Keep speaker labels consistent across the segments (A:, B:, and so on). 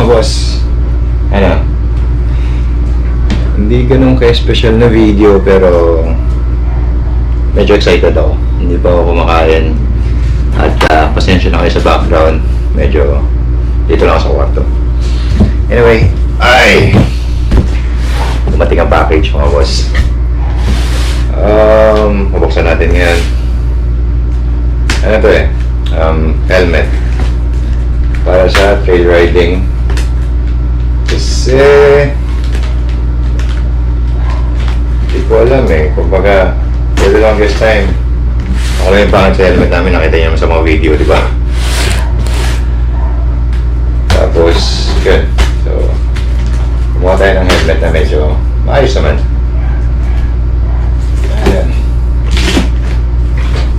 A: boss. Ano? Hindi ganun ka-special na video pero medyo excited ako. Hindi pa ako kumakain. At pasensya na kayo sa background. Medyo dito lang ako sa kwarto. Anyway, dumating ang package mga boss. Mabuksan natin ngayon. Ano to eh? Helmet. Para sa trail riding. Kasi hindi ko alam eh. Kumbaga, for the longest time, ako lang yung pangit sa helmet namin. Nakita niyo naman sa mga video, di ba? Tapos, yun. So, kumuha tayo ng helmet na medyo maayos naman. Ayan.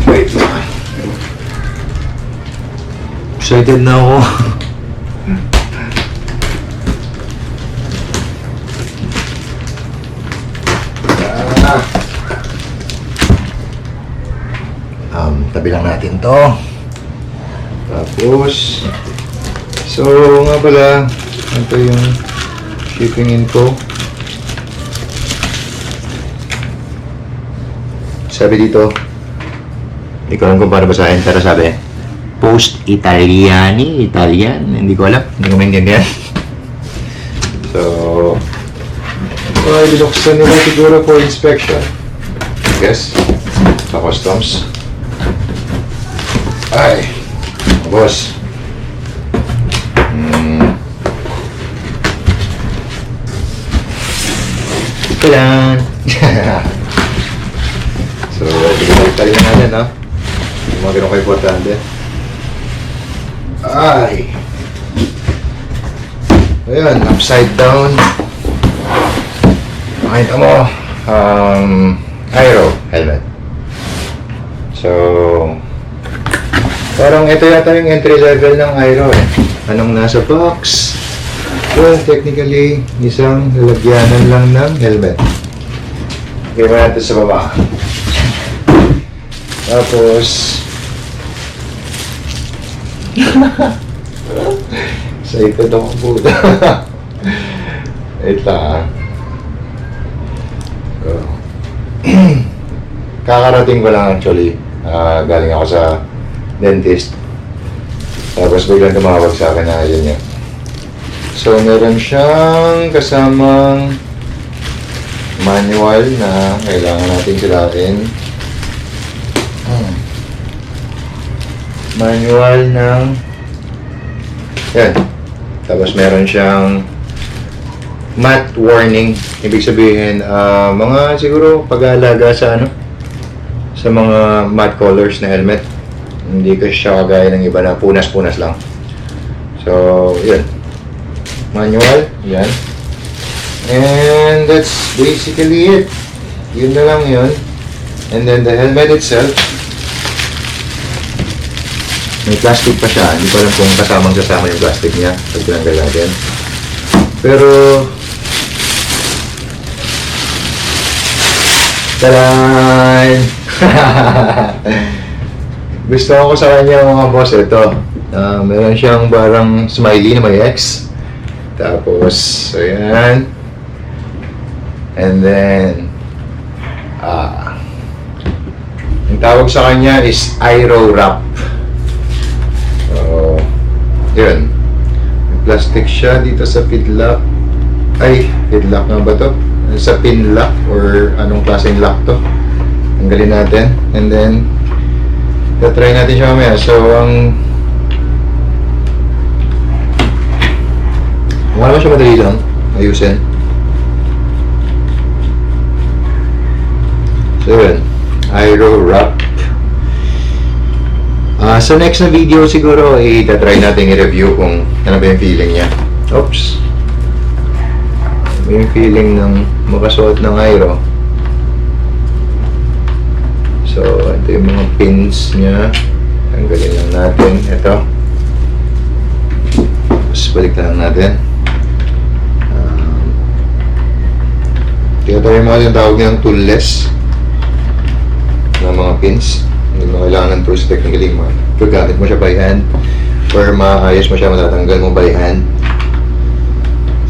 A: Wait lang. Excited na ako. Tabi lang natin to. Tapos, so nga pala, ito yung shipping info. Sabi dito, hindi ko alam kung paano basahin, pero sabi, Post Italian, hindi ko alam, hindi ko maintindihan. So, binuksan nila siguro for inspection. I guess, sa customs. Ay, boss. Kailan? So, bigay na natin, no? Yung mga ganun ka-importante. Ay! Ayan, upside down. Makita mo, aero helmet. So, parang ito yata yung entry level ng aero eh. Anong nasa box? Well, technically, isang lalagyanan lang ng helmet. Okay, natin sa baba. Tapos, excited ako po. Wait lang. Kakarating ko lang actually. Galing ako sa dentist. Tapos biglang tumawag sa akin na yun yun. So, meron siyang kasamang manual na kailangan natin sirain. Manual ng yan. Tapos meron siyang matte warning. Ibig sabihin, mga siguro pag-aalaga sa sa mga matte colors na helmet. Hindi ko siya kagaya ng iba na punas-punas lang. So, yun. Manual, yan. And that's basically it. Yun na lang yun. And then the helmet itself, may plastic pa siya. Hindi ko alam kung kasamang-kasama yung plastic niya pag tinanggal natin. Pero, taran! Gusto ko sa kanya mga boss ito. Meron siyang parang smiley na may X. Tapos, ayan. And then, ang tawag sa kanya is Aero Wrap. So, yun. May plastic siya dito sa feedlock. Ay, feedlock nga ba to? Sa pin lock or anong klaseng lock to. Tanggalin natin. And then, try natin siya mamaya. So, wala ba siya madali lang? Ayusin. So, yun. Aero Wrap. Sa next na video siguro, try natin i-review kung ano ba yung feeling niya. Oops. Yung feeling ng makasuot ng aero. So, ito yung mga pins niya. Tanggalin lang natin. Ito. Tapos, balik lang natin. Ito yung mga tawag niyang toolless na mga pins. Hindi mo kailangan ng tools technically. Gagamit mo siya by hand or maayos mo siya, matatanggal mo by hand.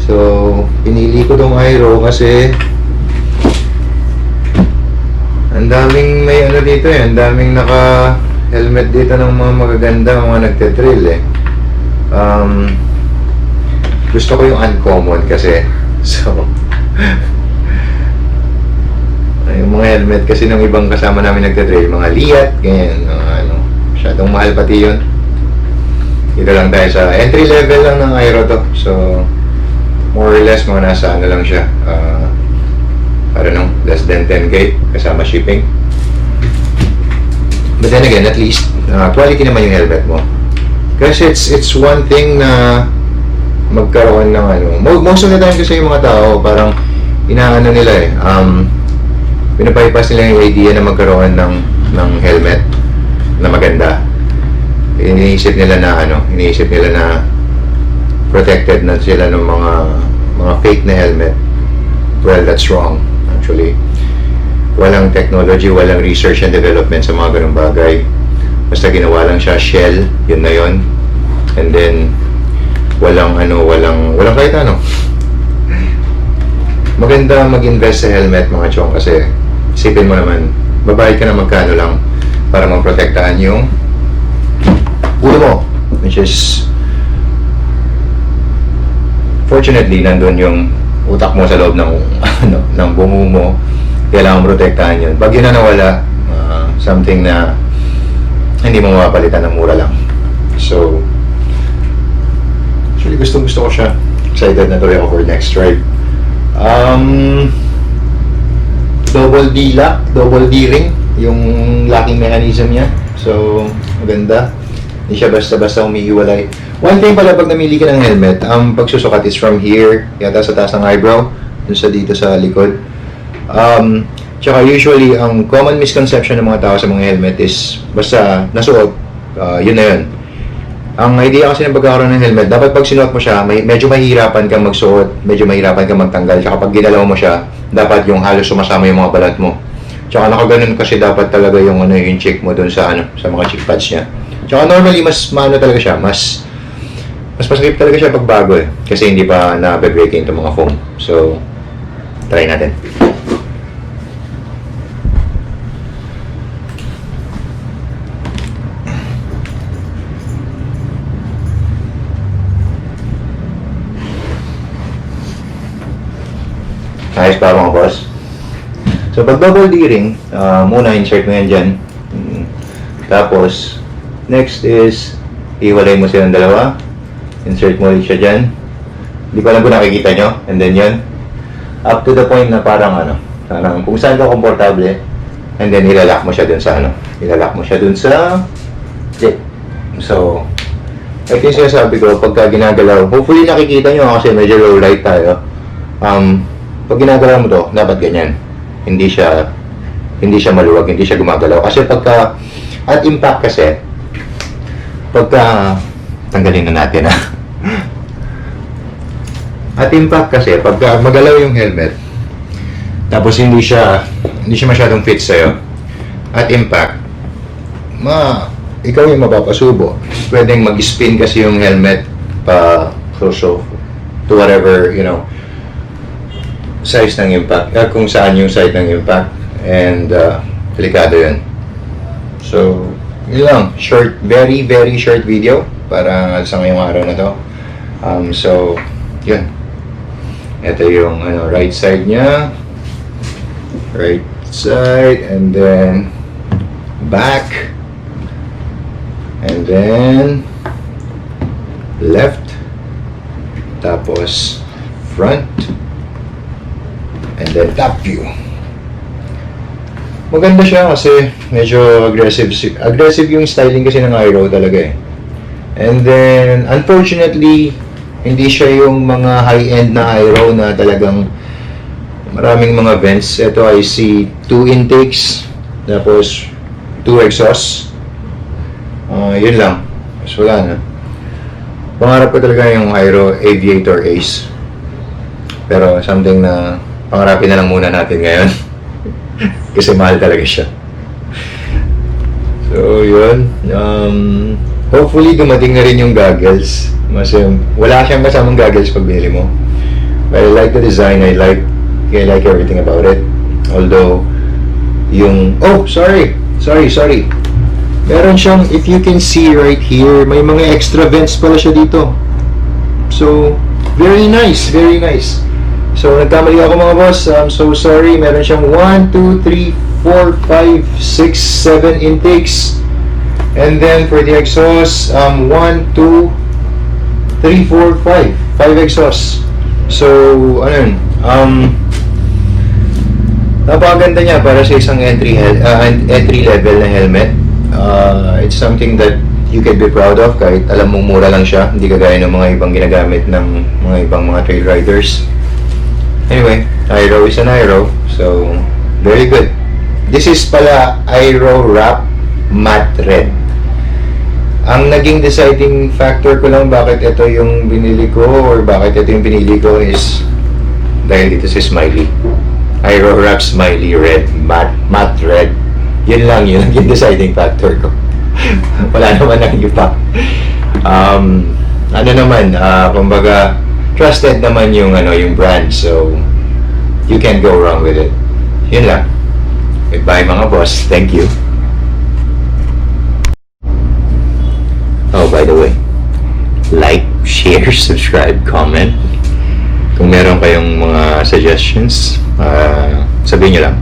A: So, pinili ko tong Airo kasi ang daming may ano dito eh, ang daming naka-helmet dito ng mga magaganda, mga nagte-trail eh. Gusto ko yung uncommon kasi. So, yung mga helmet kasi ng ibang kasama namin nagte-trail, mga Liat, ganyan, mga ano, masyadong mahal pati yun. Dito lang tayo sa entry level lang ng Airo to. So, more or less, mga nasa ano lang siya. I don't know, less than 10k kasama shipping. But then again, at least, quality naman yung helmet mo. Kasi it's one thing na magkaroon ng ano. Most of the time kasi yung mga tao, parang inaano nila eh. Pinabypass nila yung idea na magkaroon ng helmet na maganda. Iniisip nila na protected na sila ng mga fake na helmet. Well, that's wrong. Actually, walang technology, walang research and development sa mga ganung bagay. Basta ginawa lang siya shell, yun na yun. And then, walang kahit ano. Maganda mag-invest sa helmet, mga chong, kasi isipin mo naman, babayad ka na magkano lang para maprotektahan yung ulo mo, which is fortunately nandun yung utak mo sa loob ng ng bungo mo, kailangan protektahan yun. Pag yun na nawala, something na hindi mo mapapalitan ng mura lang. So actually gusto ko siya. Excited na tuloy ako for next ride. Double D lock, double D ring yung locking mechanism niya. So maganda. Hindi siya basta-basta umihiwalay. One thing pala pag namili ka ng helmet, ang pagsusukat is from here, yata sa taas ng eyebrow, dun sa dito sa likod. Tsaka usually, ang common misconception ng mga tao sa mga helmet is basta nasuot, yun na yun. Ang idea kasi ng pagkakaroon ng helmet, dapat pag sinuot mo siya, medyo mahihirapan kang magsuot, medyo mahihirapan kang magtanggal. Tsaka pag ginalaw mo siya, dapat yung halos sumasama yung mga balat mo. Tsaka nakaganon kasi dapat talaga yung yung cheek mo dun sa sa mga cheek pads niya. Tsaka normally mas talaga siya, mas masakit talaga siya pag bago eh. Kasi hindi pa na-break into mga foam. So, try natin. Ayos pa mga boss. So, pag double D-ring, muna insert mo yan dyan. Tapos, next is, iwalay mo silang dalawa. Insert mo ulit siya dyan. Hindi ko alam kung nakikita nyo. And then yun. Up to the point na parang parang kung saan ka komportable. And then ilalak mo siya dun sa ilalak mo siya dun sa zip. So, ito yung sinasabi ko, pagka ginagalaw, hopefully nakikita nyo kasi medyo low light tayo. Pag ginagalaw mo to, dapat ganyan. Hindi siya maluwag, hindi siya gumagalaw. Kasi pagka, at impact kasi, pagka, tanggalin na natin At impact kasi, pagka magalaw yung helmet, tapos hindi siya masyadong fit sa'yo, at impact, ikaw yung mapapasubo. Pwedeng mag-spin kasi yung helmet pa so to whatever, size ng impact, kung saan yung side ng impact, and delikado yun. So, yun lang, very very short video para sa ngayong araw na to. So, yun. Ito yung right side niya, right side, and then back, and then left, tapos front, and then top view. Maganda siya kasi medyo aggressive yung styling kasi ng Airo talaga eh. And then unfortunately hindi siya yung mga high-end na Airo na talagang maraming mga vents. Ito I see 2 intakes, tapos 2 exhausts. Yun lang. So wala na. Pangarap ko talaga yung Airo Aviator Ace. Pero something na pangarapin na lang muna natin ngayon. Kasi mahal talaga siya. So yun. Hopefully dumating na rin yung goggles. Mas wala siyang kasamang goggles pag binili mo. But I like the design. I like everything about it. Although, sorry. Meron siyang, if you can see right here, may mga extra vents pala siya dito. So, very nice. So, nagkamali ako mga boss. I'm so sorry. Meron siyang 1, 2, 3, 4, 5, 6, 7 intakes. And then, for the exhaust, 1, 2, 3, 4, 5. 5 exhausts. So, ano yun? Napakaganda niya para sa isang entry level na helmet. It's something that you can be proud of kahit alam mong mura lang siya, hindi kagaya ng mga ibang ginagamit ng mga ibang mga trail riders. Anyway, Aero is an Aero, so very good. This is pala Aero Wrap Matte Red. Ang naging deciding factor ko lang bakit ito yung binili ko or bakit ito yung pinili ko is dahil dito si Smiley. Aero Wrap Smiley Red Matte Red. Yun lang yun ang deciding factor ko. Wala naman ang iba. Kumbaga trusted naman yung brand, so you can't go wrong with it. Yun lang. Goodbye mga boss. Thank you. Oh, by the way, like, share, subscribe, comment. Kung meron kayong mga suggestions, sabihin nyo lang.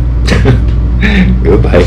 A: Goodbye.